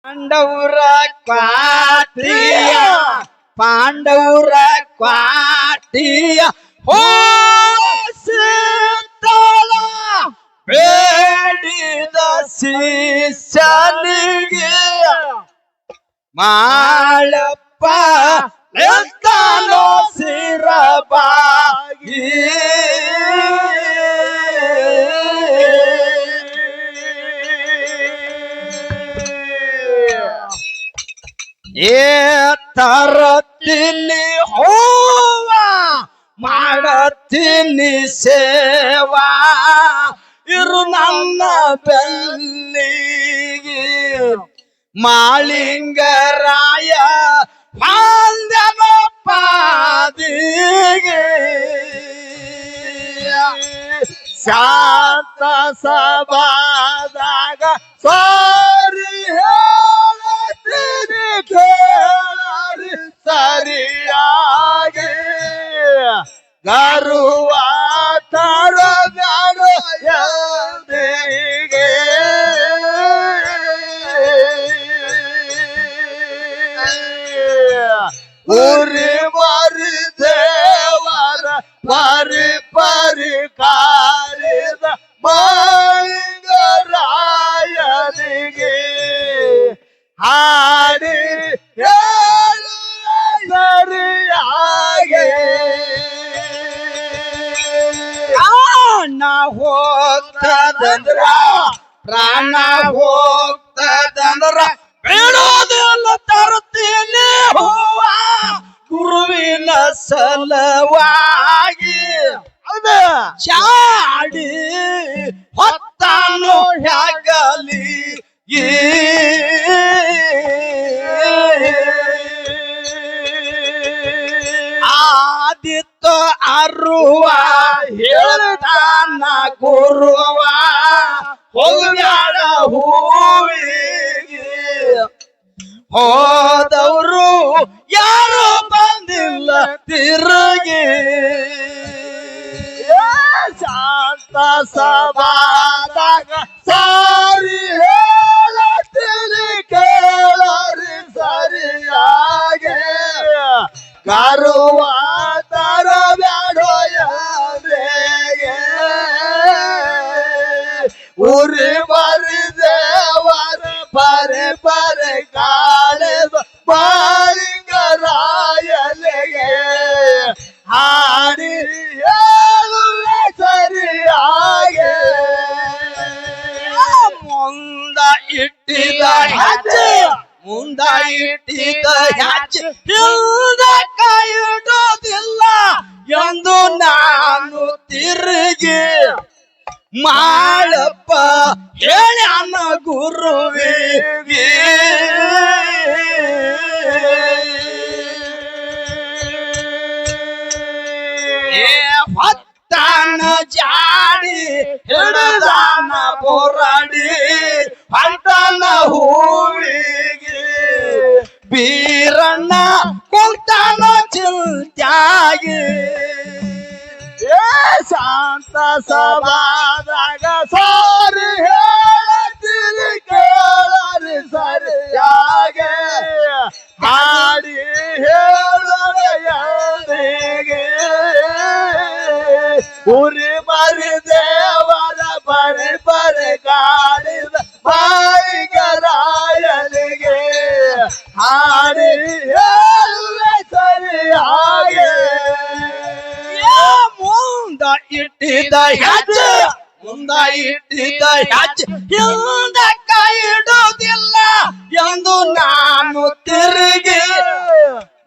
ಪಾಂಡವರ ಕ್ವಾಟಿಯ ಪಾಂಡವರ ಕ್ವಾಟಿಯ ಹೋಸಿತಳ ಬೇಡಿದ ಶಿಷ್ಯನಿಗೆ ಮಾಳಪ್ಪ ಎತ್ತನೋ ಸಿರಬಾಗಿ ತರತೀನಿ ಹೋವ ಮಾಡತೀನಿ ಸೇವಾ ಇರು ನನ್ನ ಬೆಲ್ಲಿಗೆ ಮಾಳಿಂಗರಾಯ ಪಾಂದ್ಯನ ಪಾದಿಗೆ ಶಾಂತ ಸಭಾದಾಗ ಸಾರಿ ಹೇಳತೀನಿ ಕೇಳರಿ ಸರಿಯಾಗಿ ಗರುವ ತರಗಾಡು ಎಂದಿಗೆ ಉರಿ ಮರಿ ದೇವರ ಪರಿ ಪರಿ ಕಾರಿದ ಮಾಳಿಂಗರಾಯನಿಗೆ ಹಾಡಿ ಹೇಳು ಸರಿಯಾಗೆ ಪ್ರಾಣ ಹೋಗ್ತದಂದ್ರ ಪ್ರಾಣ ಹೋಗ್ತದಂದ್ರ ಬಿಡೋದಿಲ್ಲ ತರುತ್ತೀನಿ ಹೂವ ಗುರುವಿನ ಸಲವಾಗಿ ಚಾಡಿ ಹೊತ್ತಾನು ಹ್ಯಾಗಲಿ ಆದಿತ್ತ ಅರುವ ಹೇಳ್ತಾನ ಗುರುವ ಹೋಗ್ಯಾಡ ಹೂವಿಗೆ ಹೋದವರು ಯಾರು ಬಂದಿಲ್ಲ ತಿರುಗಿ ಶಾಂತ ಸಭಾದಾಗ ಸಾರಿ ಹೇಳತೀನಿ ಕೇಳರಿ ಸರಿಯಾಗೆ ಕರುವ ತರಬೇಡೋ ಯಾರಿಗೆ ಉರಿ ಬರಿ ದೇವರ ಪರಿ ಪರಿ ಕಾಳಿದ ಮಾಳಿಂಗರಾಯನಿಗೆ ಹಾಡಿ ಹೇಳುವೆ ಸರಿಯಾಗೆ ಮುಂದ ಇಟ್ಟಿದ ಹೆಜ್ಜೆ ಮುಂದ ಇಟ್ಟಿದ ಹೆಜ್ಜೆ ಹಿಂದ ಕೈ ಇಡೋದಿಲ್ಲ ಎಂದು ನಾನು ತಿರುಗಿ ಮಾಳಪ್ಪ ಹೇಳ್ಯಾನ ಗುರುವಿಗೆ ಹೊತ್ತಾನ ಜಾಡಿ ಹಿಡದಾನ ಬೋರಾಡಿ ಹೊಂಟಾನ ಹೂವಿಗೆ ಬೀರಣ್ಣ ಕುಂತಾನ ಚಿಂತ್ಯಾಗಿ ಶಾಂತ ಸಭಾದಾಗ ಸಾರಿ ಹೇಳತೀನಿ ಕೇಳರಿ ಸರಿಯಾಗೆ ಹಾಡಿ ಹೇಳಗೆ ಉರಿ ಮರಿ ದೇವರ ಪರಿ ಪರಿ ಕಾಡಿದ ಮಾಳಿಂಗರಾಯನಿಗೆ ಹಾಡಿ ಹೇಳುವೆ ಸರಿಯಾಗೆ ಮುಂದ ಇಟ್ಟಿದ ಹೆಜ್ಜೆ ಮುಂದ ಇಟ್ಟಿದ ಹೆಜ್ಜೆ ಹಿಂದ ಕೈ ಇಡೋದಿಲ್ಲ ಎಂದು ನಾನು ತಿರುಗಿ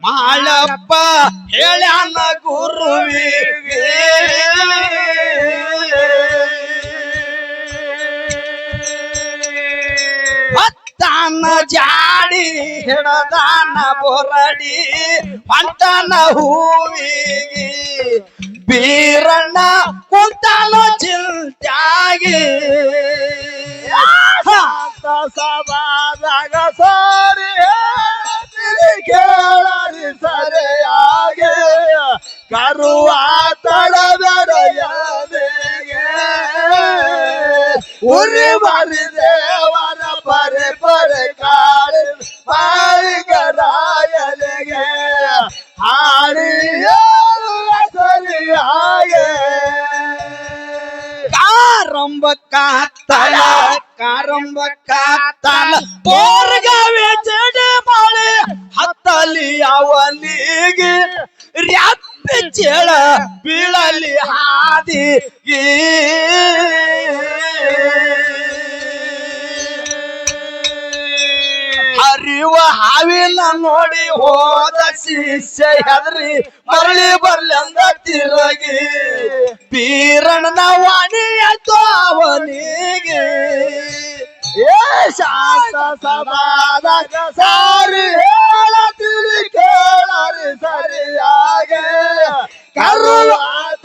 ಮಾಳಪ್ಪ ಹೇಳ್ಯಾನ ಗುರುವಿಗೆ ಹೊತ್ತಾನ ಜಾಡಿ ಹಿಡದಾನ ಬೋರಡಿ ಹೊಂಟಾನ ಹೂವಿಗೆ ಬೀರಣ್ಣ ಕುಂತಾನ ಚಿಂತ್ಯಾಗಿ ಶಾಂತ ಸಭಾದಾಗ ಸಾರಿ ಹೇಳ್ತೀನಿ ಕೇಳರಿ ಸರಿಯಾಗೆ ಕರುವ ತಡಬೇಡ ಯಾರಿಗೆ ಉರಿ ಬರಿ ದೇವರ ಪರಿ ಪರಿ ಕಾಳ ಹಾದಿ ಹರಿಯುವ ಹಾವಿನ ನೋಡಿ ಹೋದ ಶಿಷ್ಯ ಹೆದರಿ ಮರಳಿ ಬರ್ಲಂದ ತಿರುಗಿ ಬೀರಣ್ಣನ ವಾಣಿಯತ್ತು ಅವನಿಗೆ ಏ ಶಾಂತ ಸಮಾಧಾನ ಸಾರಿ ಹೇಳತಿರಿ ಕೇಳರಿ ಸರಿಯಾಗೆ ಕರುವ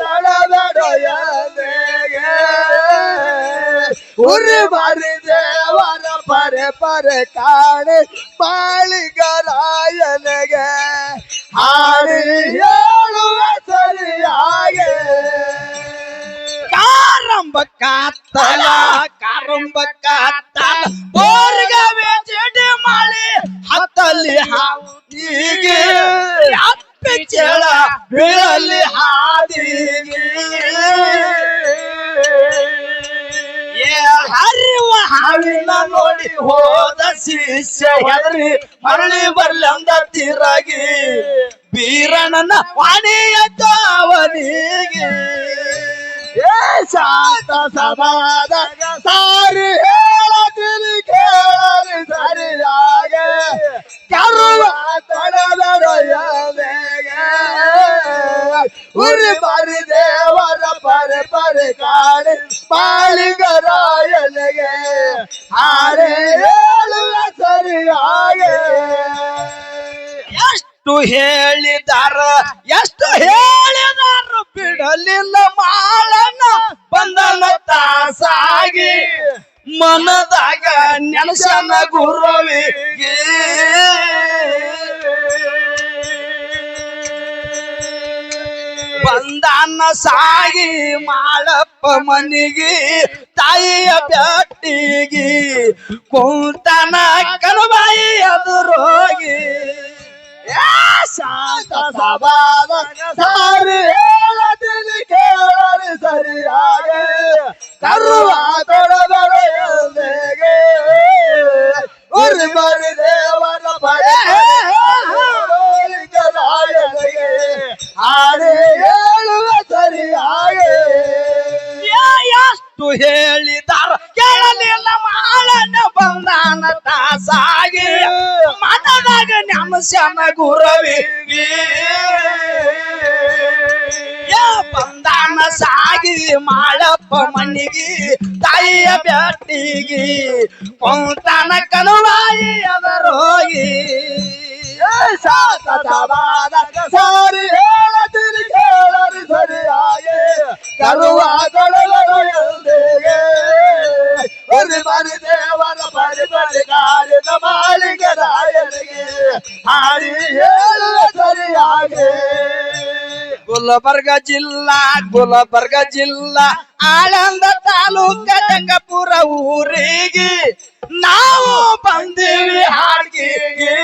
ತಡದೊಡೆಯನೆಗೆ ಉರಿ ಬಾರಿ ದೇವರ ಪರೆ ಪರೆ ಕಾಣಿ ಬಾಳಿಗರಾಯನೆಗೆ ಹಾಡಿ ಹೇಳುವ ಸರಿಯಾಗೆ ಕಾರಂಬ ಕಾತ್ತಲ ಬೋರ್ಗವೇ ಚಡಿ ಮಾಡಿ ಹತ್ತಲ್ಲಿ ಹಾದಿಗೆ ಅಪ್ಪಿ ಚೇಳ ಬೀಳಲ್ಲಿ ಹಾದಿಗೆ ಹರಿಯುವ ಹಾವಿನ ನೋಡಿ ಹೋದ ಶಿಷ್ಯ ಹೆದರಿ ಮರಳಿ ಬರ್ಲಂದ ತಿರುಗಿ ಬೀರಣ್ಣನ ವಾಣಿಯತ್ತು ಅವನಿಗೆ ಏ ಶಾಂತ ಸಮಾಧಾನ ಸಾರಿ ಹೇಳತಿರಿ ಕೇಳರಿ ಸರಿಯಾಗೆ ಕರುವ ತಡದೊಡೆಯನೆಗೆ ಉರಿ ಬಾರಿ ದೇವರ ಪರೆ ಪರೆ ಕಾಣಿ ಬಾಳಿಗರಾಯನೆಗೆ ಹಾರೆ ಹೇಳುವ ಸರಿಯಾಗೆ ಎಷ್ಟು ಹೇಳಿದಾರ ಬಿಡಲಿಲ್ಲ ಮಾಳನ್ನ ಬಂದನ ತಾಸಾಗಿ ಮನದಾಗ ನೆನಸನ ಗುರುವಿಗೆ ಬಂದಾನ ಸಾಗಿ ಮಾಳಪ್ಪ ಮನಿಗೆ ತಾಯಿಯ ಬ್ಯಾಟಿಗೆ ಕುಂತನ ಕನುಬಾಯಿ ಎದುರೋಗಿ ಶಾಂತ ಸಮಾಧಾನ ಸಾರಿ ಹೇಳತಿರಿ ಕೇಳರಿ ಸರಿಯಾಗೆ ಕರುವ ತಡದೊಡೆಯನೆಗೆ ಉರಿ ಬರಿ ದೇವರ ಪಡೆಗೆ ಹಾಡಿ ಹೇಳುವ ಸರಿಯಾಗೆ ಎಷ್ಟು ಹೇಳಿದಾರ ಕೇಳಲಿಲ್ಲ ಮಾಳನ್ನ ಬಂದಾನ ತಾಸಾಗಿ ಮನದಾಗ ನೆನಸನ ಗುರುವಿಗೆ ಬಂದಾನ ಸಾಗಿ ಮಾಳಪ್ಪ ಮಣ್ಣಿಗೆ ತಾಯಿಯ ಬ್ಯಾಟಿಗೆ ಕೊಂತಾನ ಕನುವಾಯಿ ಅದರೋಗಿ ಶಾಂತ ಸಮಾಧಾನ ಸಾರಿ ಹೇಳತಿರಿ ಕೇಳರಿ ಸರಿಯಾಗೆ ಕರುವ ತಡದೊಡೆಯನೆಗೆ ಉರಿ ಬಾರಿ ದೇವರ ಪರಿ ಪರಿ ಕಾಲಿನ ಮಾಳಿಗರಾಯನಿಗೆ ಹಾಡಿ ಹೇಳುವ ಸರಿಯಾಗೆ ಗುಲ್ಬರ್ಗ ಜಿಲ್ಲಾ ಆಳಂದ ತಾಲೂಕ ಜಂಗಪುರ ಊರಿಗೆ ನಾವು ಬಂದೀವಿ ಹಾಡ್ಗಿಗೆ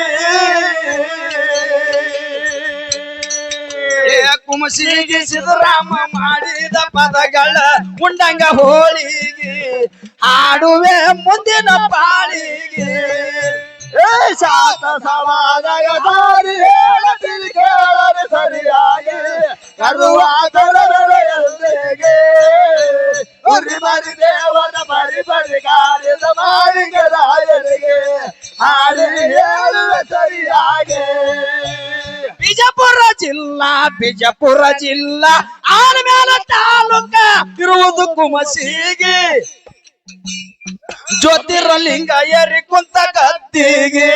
ಕುಮಸಿಗೆ ಸಿದ್ದರಾಮ ಮಾಡಿದ ಪದಗಳ ಉಂಡಂಗ ಹೋಳಿಗೆ ಹಾಡುವೆ ಮುಂದಿನ ಪಾಳಿಗೆ ಶಾಂತ ಸಮಾಧಾನ ಸಾರಿ ಹೇಳತಿರಿ ಕೇಳರಿ ಸರಿಯಾಗಿ ಕರುವ ತಡದೊಡೆಯನೆಗೆ ಉರಿ ಬಾರಿ ದೇವರ ಪರಿ ಪರಿ ಕಾರ್ಯದ ಮಾಳಿಗರಾಯನಿಗೆ ಹಾಡಿ ಹೇಳುವ ಸರಿಯಾಗೆ ಬಿಜಾಪುರ ಜಿಲ್ಲಾ ಆನಮೇಲ ತಾಲೂಕ ಇರುವುದು ಕುಮಸಿಗೆ ಜ್ಯೋತಿರ್ಲಿಂಗ ಏರಿ ಕುಂತ ಗದ್ದಿಗೆ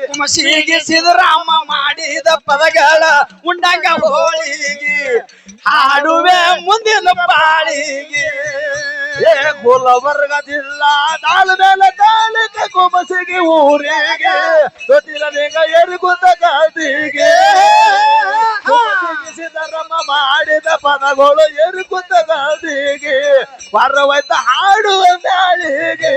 ಕುಮಸಿಗೆ ಸಿದ್ದರಾಮ ಮಾಡಿದ ಪದಗಳ ಉಂಡಂಗ ಹೋಳಿಗೆ ಹಾಡುವೆ ಮುಂದಿನ ಪಾಳಿಗೆ ಗುಲ್ಬರ್ಗ ಜಿಲ್ಲಾ ತಾಳ್ಮೇಲೆ ತಾಲೂಕ ಕುಮಸಿಗೆ ಊರಿಗೆ ಜ್ಯೋತಿರ್ಲಿಂಗ ಏರಿ ಕುಂತ ಗದ್ದಿಗೆ ಸಿದ್ದರಾಮ ಮಾಡಿದ ಪದಗಳು ಏರಿ ಕುಂತ ಗದ್ದಿಗೆ ಪರವೈತ ಹಾಡುವ ಮ್ಯಾಳಿಗೆ